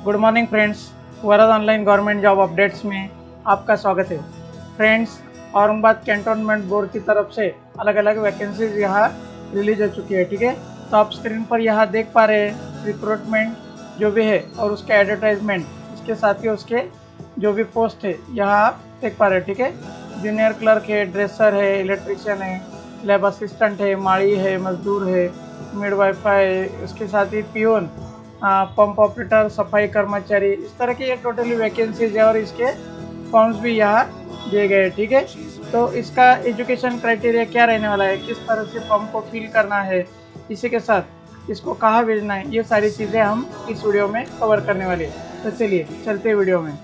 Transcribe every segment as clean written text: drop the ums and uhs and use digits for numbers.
Good morning friends, वरद online government job updates में आपका स्वागत है। फ्रेंड्स, औरंगाबाद कैंटोनमेंट बोर्ड की तरफ से अलग अलग वैकेंसीज यहाँ रिलीज हो चुकी है। ठीक है, तो आप स्क्रीन पर यहाँ देख पा रहे हैं रिक्रूटमेंट जो भी है और उसके एडवर्टाइजमेंट, इसके साथ ही उसके जो भी पोस्ट है यहाँ आप देख पा रहे हैं। ठीक है, जूनियर क्लर्क है, ड्रेसर है, इलेक्ट्रिशियन है, लैब असिस्टेंट है, माड़ी है, मजदूर है, मिडवाइफर है, उसके साथ ही पियून, पंप ऑपरेटर, सफाई कर्मचारी, इस तरह की ये टोटली वैकेंसीज है और इसके फॉर्म्स भी यहाँ दिए गए हैं। ठीक है, तो इसका एजुकेशन क्राइटेरिया क्या रहने वाला है, किस तरह से फॉर्म को फिल करना है, इसी के साथ इसको कहाँ भेजना है, ये सारी चीज़ें हम इस वीडियो में कवर करने वाले हैं। तो चलिए चलते वीडियो में।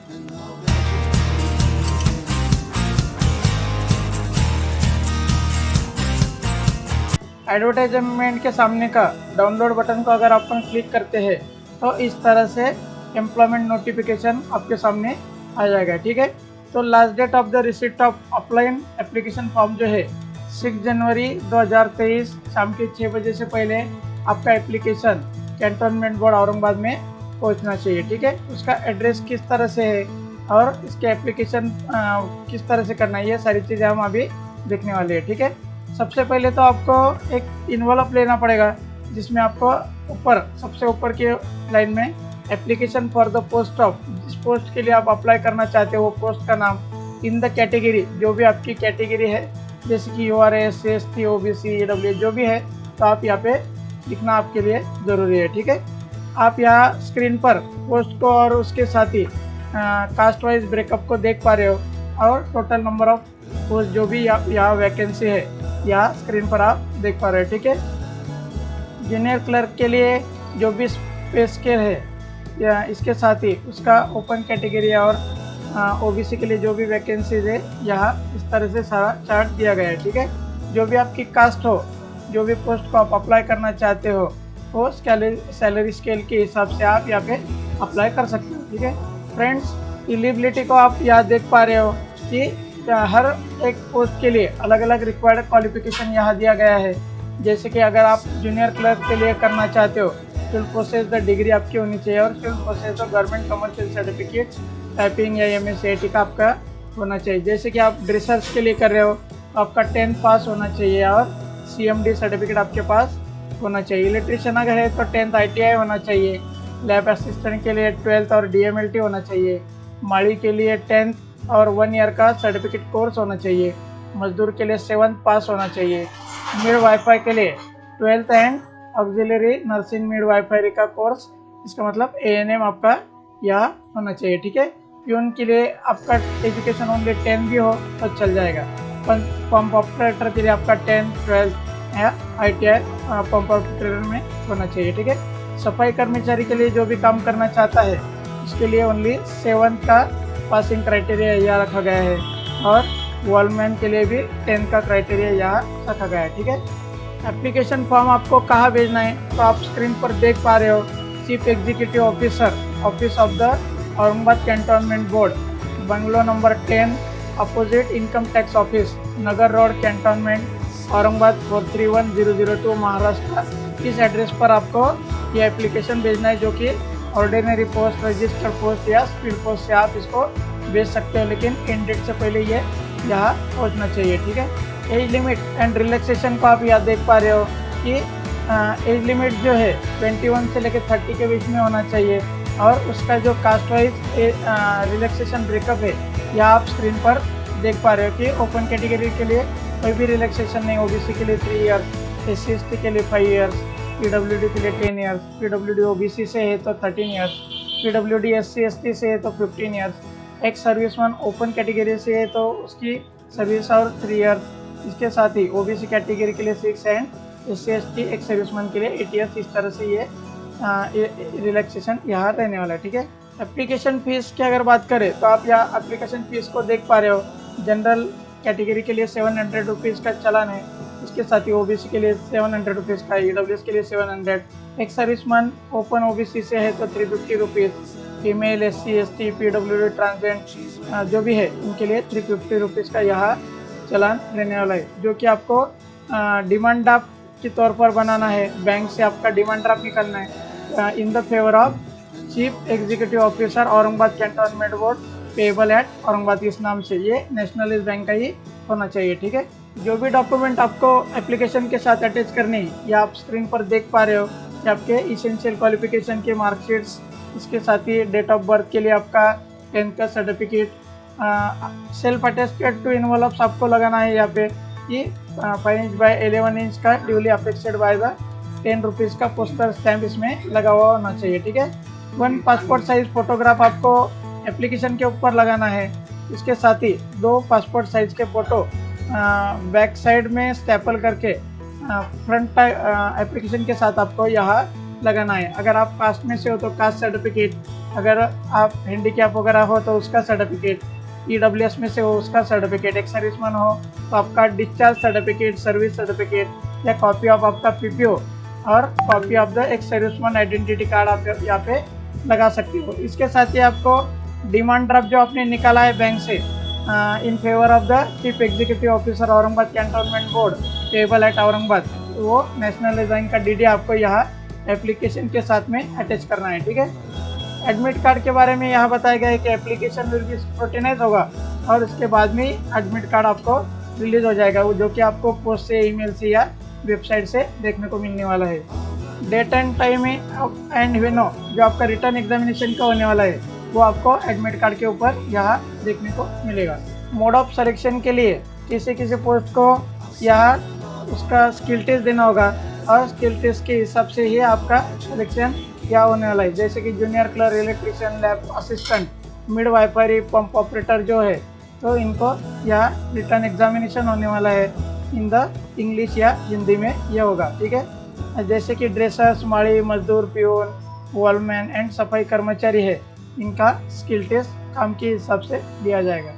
एडवर्टाइजमेंट के सामने का डाउनलोड बटन को अगर अपन क्लिक करते हैं तो इस तरह से एम्प्लॉयमेंट नोटिफिकेशन आपके सामने आ जाएगा। ठीक है, तो last date of the receipt of offline application form जो है 6 जनवरी 2023 शाम के 6 बजे से पहले आपका एप्लीकेशन कैंटोनमेंट बोर्ड औरंगाबाद में पहुंचना चाहिए। ठीक है, उसका एड्रेस किस तरह से है और इसके एप्लीकेशन किस तरह से करना है, ये सारी चीज़ें हम अभी देखने वाले हैं। ठीक है, सबसे पहले तो आपको एक इन्वॉल्व लेना पड़ेगा जिसमें आपको ऊपर सबसे ऊपर की लाइन में application for the post of, जिस पोस्ट के लिए आप अप्लाई करना चाहते हो वो पोस्ट का नाम, इन द कैटेगरी, जो भी आपकी कैटेगरी है, जैसे कि URA, SC, ST, OBC, EWS जो भी है, तो आप यहाँ पे लिखना आपके लिए ज़रूरी है। ठीक है, आप यहाँ स्क्रीन पर पोस्ट को और उसके साथ ही कास्ट वाइज ब्रेकअप को देख पा रहे हो और टोटल नंबर ऑफ पोस्ट जो भी यहाँ वैकेंसी है यहाँ स्क्रीन पर आप देख पा रहे हैं। ठीक है, जूनियर क्लर्क के लिए जो भी पे स्केल है या इसके साथ ही उसका ओपन कैटेगरी और OBC के लिए जो भी वैकेंसीज है यहाँ इस तरह से सारा चार्ट दिया गया है। ठीक है, जो भी आपकी कास्ट हो, जो भी पोस्ट को आप अप्लाई करना चाहते हो वो सैलरी स्केल के हिसाब से आप यहाँ पे अप्लाई कर सकते हो। ठीक है फ्रेंड्स, एलिजिबिलिटी को आप यहाँ देख पा रहे हो कि हर एक पोस्ट के लिए अलग अलग रिक्वायर्ड क्वालिफिकेशन यहाँ दिया गया है। जैसे कि अगर आप जूनियर क्लर्क के लिए करना चाहते हो, फील्ड प्रोसेस द डिग्री आपकी होनी चाहिए और field process the government commercial certificate typing या MSc का आपका होना चाहिए। जैसे कि आप ड्रेसर्स के लिए कर रहे हो तो आपका 10th पास होना चाहिए और CMD सर्टिफिकेट आपके पास होना चाहिए। इलेक्ट्रिशियन अगर है तो 10th ITI होना चाहिए। लैब असिस्टेंट के लिए 12th और DMLT होना चाहिए। माड़ी के लिए 10th और 1 ईयर का सर्टिफिकेट कोर्स होना चाहिए। मजदूर के लिए 7th पास होना चाहिए। मिडवाइफर के लिए 12th and auxiliary nursing midwifery का कोर्स, इसका मतलब ANM आपका यहाँ होना चाहिए। ठीक है, प्यून के लिए आपका एजुकेशन ओनली 10 भी हो तो चल जाएगा। पंप ऑपरेटर के लिए आपका 10th 12th या ITI पंप ऑपरेटर में होना चाहिए। ठीक है, सफाई कर्मचारी के लिए जो भी काम करना चाहता है उसके लिए ओनली 7th का पासिंग क्राइटेरिया यहाँ रखा गया है और वॉलमैन के लिए भी 10th का क्राइटेरिया यहाँ रखा गया है। ठीक है, एप्लीकेशन फॉर्म आपको कहाँ भेजना है तो आप स्क्रीन पर देख पा रहे हो, chief executive officer, office of the Aurangabad cantonment board, bungalow number 10, opposite income tax office, Nagar road, cantonment, Aurangabad 431002 Maharashtra. इस एड्रेस पर आपको ये एप्लीकेशन भेजना है, जो कि ऑर्डिनरी पोस्ट, रजिस्टर्ड पोस्ट या स्पीड पोस्ट से आप इसको भेज सकते हो, लेकिन एंड डेट से पहले ये यहाँ पहुँचना चाहिए। ठीक है, एज लिमिट एंड रिलैक्सेशन को आप यहाँ देख पा रहे हो कि एज लिमिट जो है 21 से लेकर 30 के बीच में होना चाहिए और उसका जो कास्ट वाइज रिलैक्सेशन ब्रेकअप है यहाँ आप स्क्रीन पर देख पा रहे हो कि ओपन कैटेगरी के लिए कोई भी रिलैक्सेशन नहीं, OBC के लिए 3 ईयर्स, SC ST के लिए 5 ईयर्स, PWD के लिए 10 ईयर्स, PWD OBC से है तो 13 ईयर्स, PWD SC ST से है तो 15 ईयर्स, एक सर्विसमैन ओपन कैटेगरी से है तो उसकी सर्विस और 3 ईयर्स, इसके साथ ही OBC कैटेगरी के लिए 6 एंड SC ST एक सर्विसमैन के लिए 8 ईयर्स। इस तरह से ये रिलैक्सेशन यहाँ रहने वाला है। ठीक है, एप्लीकेशन फीस की अगर बात करें तो आप यहाँ एप्लीकेशन फीस को देख पा रहे हो। जनरल कैटेगरी के लिए 700 रुपीज़ का चालान है, इसके साथ ही OBC के लिए 700 रुपीज़ का, EWS के लिए 700, एक सर्विसमैन ओपन OBC से है तो 350 rupees, female, SC ST PWD transcend जो भी है इनके लिए 350 रुपीज़ का यहाँ चालान रहने वाला है, जो कि आपको डिमांड ड्राफ्ट के तौर पर बनाना है। बैंक से आपका डिमांड ड्राफ्ट निकालना है in the favour of chief executive officer Aurangabad cantonment board payable eight Aurangabad, इस नाम से ये नेशनलाइज बैंक का ही होना चाहिए। ठीक है, जो भी डॉक्यूमेंट आपको एप्लीकेशन के साथ अटैच करनी है या आप स्क्रीन पर देख पा रहे हो कि आपके इसेंशियल क्वालिफिकेशन के मार्कशीट्स, इसके साथ ही डेट ऑफ बर्थ के लिए आपका 10th का सर्टिफिकेट, सेल्फ अटेस्टेड टू इन्वॉल्व्स आपको लगाना है यहाँ पे कि 5x11 इंच का duly affected by the 10 rupees का पोस्टर स्टैम्प इसमें लगा हुआ होना चाहिए। ठीक है, 1 पासपोर्ट साइज फोटोग्राफ आपको एप्लीकेशन के ऊपर लगाना है। इसके साथ ही 2 पासपोर्ट साइज के फ़ोटो बैक साइड में स्टेपल करके फ्रंट एप्लीकेशन के साथ आपको यहाँ लगाना है। अगर आप कास्ट में से हो तो कास्ट सर्टिफिकेट, अगर आप हैंडीकैप वगैरह हो तो उसका सर्टिफिकेट, EWS में से हो उसका सर्टिफिकेट, एक सर्विसमैन हो तो आपका डिस्चार्ज सर्टिफिकेट, सर्विस सर्टिफिकेट या कॉपी ऑफ आपका PPO और कॉपी ऑफ द एक सर्विसमैन आइडेंटिटी कार्ड आप यहाँ पे लगा सकते हो। इसके साथ ही आपको डिमांड ड्राफ्ट जो आपने निकाला है बैंक से in favour of the chief executive officer Aurangabad cantonment board payable eight Aurangabad, वो नेशनलाइज बैंक का DD आपको यहाँ एप्लीकेशन के साथ में अटैच करना है। ठीक है, एडमिट कार्ड के बारे में यहाँ बताया गया है कि एप्लीकेशन विल बी स्क्रूटिनाइज होगा और उसके बाद में एडमिट कार्ड आपको रिलीज हो जाएगा, वो जो कि आपको पोस्ट से, ईमेल से या वेबसाइट से देखने को मिलने वाला है। Date and time and venue जो आपका रिटर्न एग्जामिनेशन का होने वाला है वो आपको एडमिट कार्ड के ऊपर यहाँ देखने को मिलेगा। मोड ऑफ सिलेक्शन के लिए किसी पोस्ट को यहाँ उसका स्किल टेस्ट देना होगा और स्किल टेस्ट के हिसाब से ही आपका सिलेक्शन क्या होने वाला है, जैसे कि junior clerk, electrician, lab assistant, midwifery, pump operator जो है, तो इनको यहाँ रिटर्न एग्जामिनेशन होने वाला है इन द इंग्लिश या हिंदी में ये होगा। ठीक है, जैसे कि ड्रेसर्स, माड़ी मजदूर, प्यून, वॉलमैन एंड सफाई कर्मचारी है, इनका स्किल टेस्ट काम के हिसाब से दिया जाएगा।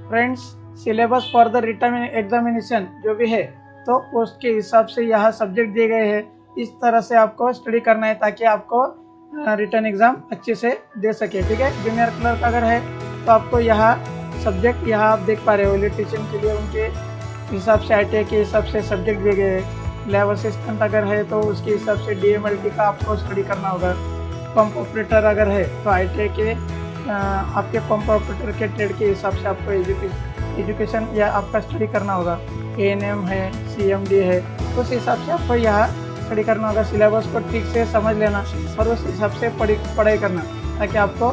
Friends, syllabus for the return examination जो भी है तो पोस्ट के हिसाब से यहाँ सब्जेक्ट दिए गए हैं, इस तरह से आपको स्टडी करना है ताकि आपको रिटर्न एग्ज़ाम अच्छे से दे सके। ठीक है, जूनियर क्लर्क अगर है तो आपको यहाँ सब्जेक्ट यहाँ आप देख पा रहे हो, इलेक्ट्रिशियन के लिए उनके हिसाब से ITI के हिसाब से सब्जेक्ट दिए गए हैं। लैब असिस्टेंट अगर है तो उसके हिसाब से DMLT का आपको स्टडी करना होगा। पंप ऑपरेटर अगर है तो ITI के आपके पंप ऑपरेटर के ट्रेड के हिसाब से आपको एजुकेशन या आपका स्टडी करना होगा। ANM है, CMD है, उस हिसाब से आपको यहाँ स्टडी करना होगा। सिलेबस को ठीक से समझ लेना और उस हिसाब से पढ़ाई करना ताकि आपको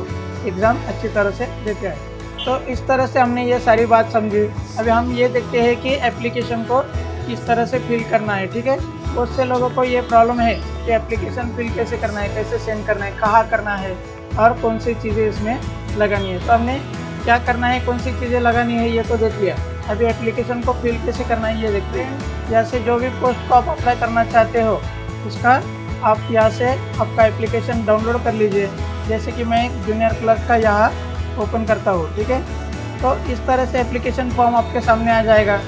एग्ज़ाम अच्छी तरह से देते आए। तो इस तरह से हमने ये सारी बात समझी। अभी हम ये देखते हैं कि एप्लीकेशन को किस तरह से फिल करना है। ठीक है, बहुत से लोगों को ये प्रॉब्लम है कि एप्लीकेशन फिल कैसे करना है, कैसे सेंड करना है, कहाँ करना है और कौन सी चीज़ें इसमें लगानी है। तो हमने क्या करना है, कौन सी चीज़ें लगानी है ये तो देख लिया। अभी एप्लीकेशन को फिल कैसे करना है ये देखते हैं। जैसे जो भी पोस्ट को आप अप्लाई करना चाहते हो उसका आप यहाँ से आपका एप्लीकेशन डाउनलोड कर लीजिए। जैसे कि मैं जूनियर क्लर्क का यहाँ ओपन करता हूँ। ठीक है, तो इस तरह से एप्लीकेशन फॉर्म आपके सामने आ जाएगा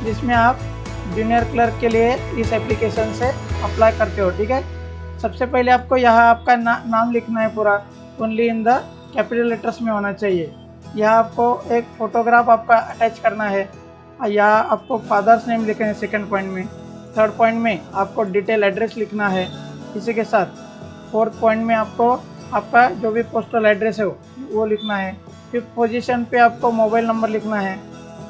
जिसमें आप जूनियर क्लर्क के लिए इस एप्लीकेशन से अप्लाई करते हो। ठीक है, सबसे पहले आपको यहाँ आपका नाम लिखना है पूरा, only in the capital letters में होना चाहिए। यहाँ आपको एक फ़ोटोग्राफ आपका अटैच करना है। यहाँ आपको फादर्स नेम लिखना है सेकंड पॉइंट में। थर्ड पॉइंट में आपको डिटेल एड्रेस लिखना है इसी के साथ। फोर्थ पॉइंट में आपको आपका जो भी पोस्टल एड्रेस है वो लिखना है। फिफ्थ पोजीशन पे आपको मोबाइल नंबर लिखना है।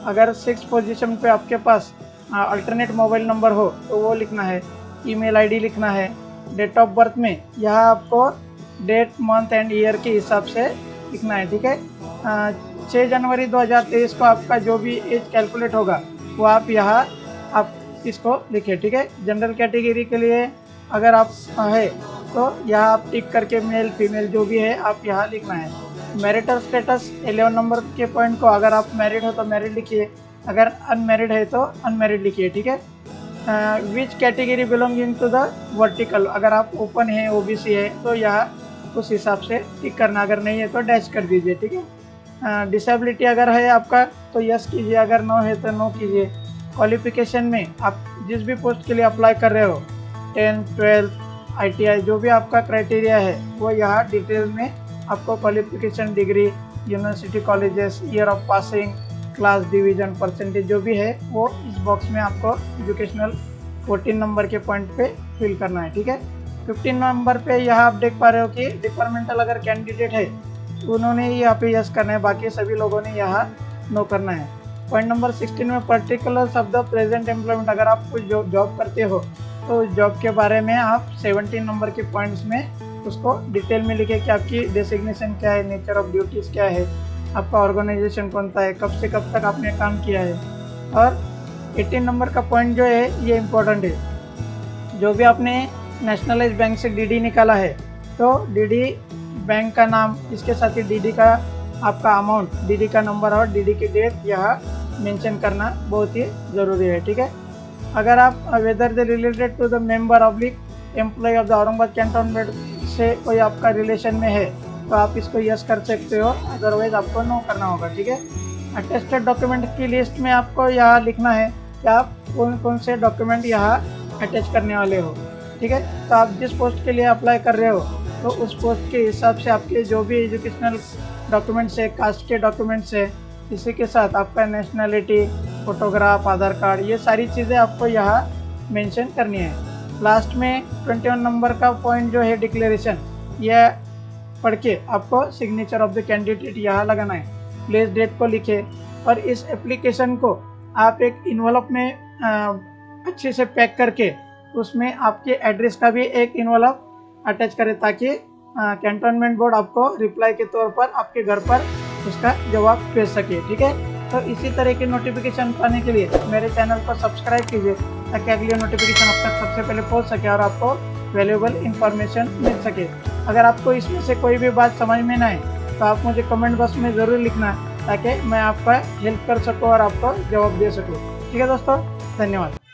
अगर सिक्स पोजीशन पे आपके पास अल्टरनेट मोबाइल नंबर हो तो वो लिखना है। ईमेल आईडी लिखना है। डेट ऑफ बर्थ में यहाँ आपको डेट, मंथ एंड ईयर के हिसाब से लिखना है। ठीक है, 6 जनवरी 2023 को आपका जो भी एज कैलकुलेट होगा वो आप यहाँ आप इसको लिखिए। ठीक है, जनरल कैटेगरी के लिए अगर आप है तो यहाँ आप टिक करके मेल फीमेल जो भी है आप यहाँ लिखना है। मैरिटल स्टेटस 11 नंबर के पॉइंट को अगर आप मैरिड हो तो मैरिड लिखिए, अगर अनमैरिड है तो अनमैरिड लिखिए। ठीक है, which category belonging to the vertical, अगर आप ओपन है, OBC है तो यहाँ उस हिसाब से टिक करना, अगर नहीं है तो डैश कर दीजिए। ठीक है, डिसेबिलिटी अगर है आपका तो यस कीजिए, अगर नो है तो नो कीजिए। क्वालिफिकेशन में आप जिस भी पोस्ट के लिए अप्लाई कर रहे हो 10th 12th ITI जो भी आपका क्राइटेरिया है वो यहाँ डिटेल में आपको qualification, degree, university, colleges, year of passing, class, division, percentage जो भी है वो इस बॉक्स में आपको एजुकेशनल 14 नंबर के पॉइंट पे फिल करना है। ठीक है, 15 नंबर पे यहाँ आप देख पा रहे हो कि डिपार्टमेंटल अगर कैंडिडेट है उन्होंने यहाँ पे यस करना है, बाकी सभी लोगों ने यहाँ नो करना है। पॉइंट नंबर 16 में particulars of the present employment, अगर आप कुछ जॉब करते हो तो जॉब के बारे में आप 17 नंबर के पॉइंट्स में उसको डिटेल में लिखे कि आपकी डेसिग्नेशन क्या है, नेचर ऑफ ड्यूटीज़ क्या है, आपका ऑर्गेनाइजेशन कौन सा है, कब से कब तक आपने काम किया है। और 18 नंबर का पॉइंट जो है ये इम्पोर्टेंट है। जो भी आपने नेशनलाइज बैंक से डीडी निकाला है तो डीडी बैंक का नाम, इसके साथ ही डीडी का आपका अमाउंट, डीडी का नंबर और डीडी की डेट यहाँ मेंशन करना बहुत ही ज़रूरी है, ठीक है। अगर आप whether the related to the member oblique employ of the Aurangabad cantonment से कोई आपका रिलेशन में है तो आप इसको यस कर सकते हो, अदरवाइज आपको नो करना होगा, ठीक है। अटेस्टेड डॉक्यूमेंट की लिस्ट में आपको यहाँ लिखना है कि आप कौन कौन से डॉक्यूमेंट यहाँ अटैच करने वाले हो, ठीक है। तो आप जिस पोस्ट के लिए अप्लाई कर रहे हो तो उस पोस्ट के हिसाब से आपके जो भी एजुकेशनल डॉक्यूमेंट्स है, कास्ट के डॉक्यूमेंट्स है, इसी के साथ आपका नेशनलिटी, फोटोग्राफ, आधार कार्ड, ये सारी चीज़ें आपको यहाँ मेंशन करनी है। लास्ट में 21 नंबर का पॉइंट जो है डिक्लेरेशन, यह पढ़ के आपको सिग्नेचर ऑफ द कैंडिडेट यहाँ लगाना है, प्लेस डेट को लिखे और इस एप्लीकेशन को आप एक इन्वॉल्व में अच्छे से पैक करके उसमें आपके एड्रेस का भी एक इन्वॉल्व अटैच करें ताकि कैंटोनमेंट बोर्ड आपको रिप्लाई के तौर पर आपके घर पर उसका जवाब भेज सके, ठीक है। तो इसी तरह की नोटिफिकेशन पाने के लिए मेरे चैनल को सब्सक्राइब कीजिए ताकि अगली नोटिफिकेशन आप तक सबसे पहले पहुंच सके और आपको वैल्यूएबल इंफॉर्मेशन मिल सके। अगर आपको इसमें से कोई भी बात समझ में ना आए तो आप मुझे कमेंट बॉक्स में ज़रूर लिखना ताकि मैं आपका हेल्प कर सकूँ और आपको जवाब दे सकूँ, ठीक है दोस्तों। धन्यवाद।